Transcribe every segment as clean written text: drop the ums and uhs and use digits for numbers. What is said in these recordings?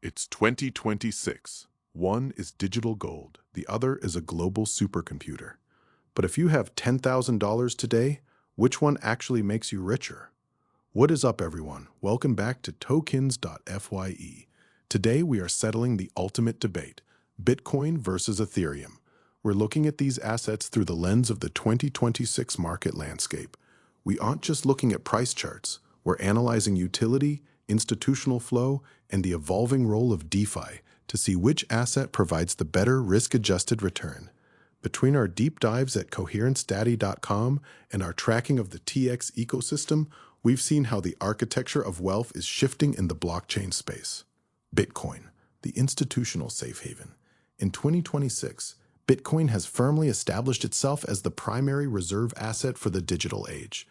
It's 2026. One is digital gold, the other is a global supercomputer. But if you have $10,000 today, which one actually makes you richer? What is up, everyone? Welcome back to tokns.fi. Today we are settling the ultimate debate, Bitcoin versus Ethereum. We're looking at these assets through the lens of the 2026 market landscape. We aren't just looking at price charts, we're analyzing utility, institutional flow, and the evolving role of DeFi to see which asset provides the better risk-adjusted return. Between our deep dives at coherentsdaddy.com and our tracking of the TX ecosystem, we've seen how the architecture of wealth is shifting in the blockchain space. Bitcoin, the institutional safe haven. In 2026, Bitcoin has firmly established itself as the primary reserve asset for the digital age.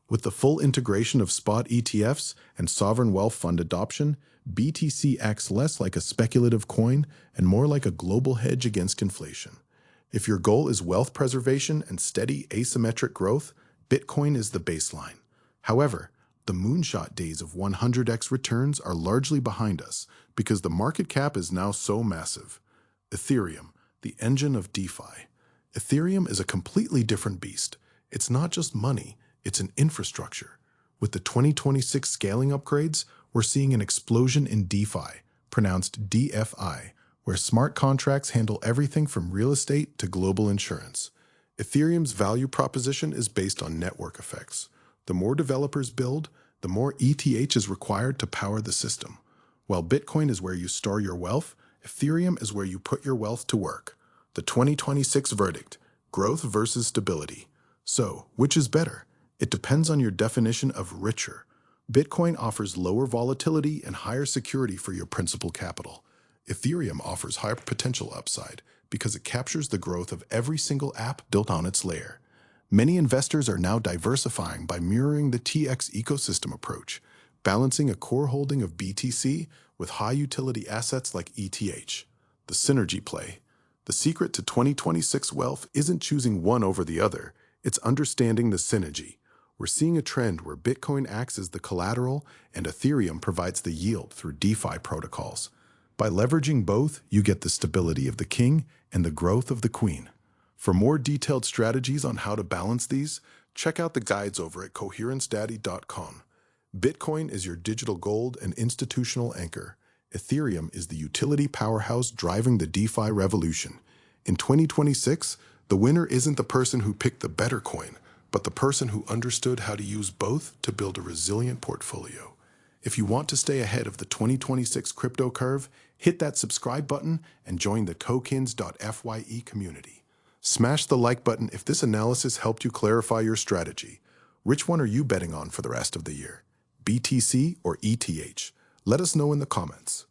With the full integration of spot ETFs and sovereign wealth fund adoption, BTC acts less like a speculative coin and more like a global hedge against inflation. If your goal is wealth preservation and steady asymmetric growth, Bitcoin is the baseline. However, the moonshot days of 100x returns are largely behind us because the market cap is now so massive. Ethereum, the engine of DeFi. Ethereum is a completely different beast. It's not just money, it's an infrastructure. With the 2026 scaling upgrades, we're seeing an explosion in DeFi, pronounced DFI, where smart contracts handle everything from real estate to global insurance. Ethereum's value proposition is based on network effects. The more developers build, the more ETH is required to power the system. While Bitcoin is where you store your wealth, Ethereum is where you put your wealth to work. The 2026 verdict: growth versus stability. So, which is better? It depends on your definition of richer. Bitcoin offers lower volatility and higher security for your principal capital. Ethereum offers higher potential upside because it captures the growth of every single app built on its layer. Many investors are now diversifying by mirroring the TX ecosystem approach, balancing a core holding of BTC with high-utility assets like ETH. The synergy play. The secret to 2026 wealth isn't choosing one over the other, it's understanding the synergy. We're seeing a trend where Bitcoin acts as the collateral and Ethereum provides the yield through DeFi protocols. By leveraging both, you get the stability of the king and the growth of the queen. For more detailed strategies on how to balance these, check out the guides over at coherentsdaddy.com. Bitcoin is your digital gold and institutional anchor. Ethereum is the utility powerhouse driving the DeFi revolution. In 2026, the winner isn't the person who picked the better coin, but the person who understood how to use both to build a resilient portfolio. If you want to stay ahead of the 2026 crypto curve, hit that subscribe button and join the tokens.fi community. Smash the like button if this analysis helped you clarify your strategy. Which one are you betting on for the rest of the year? BTC or ETH? Let us know in the comments.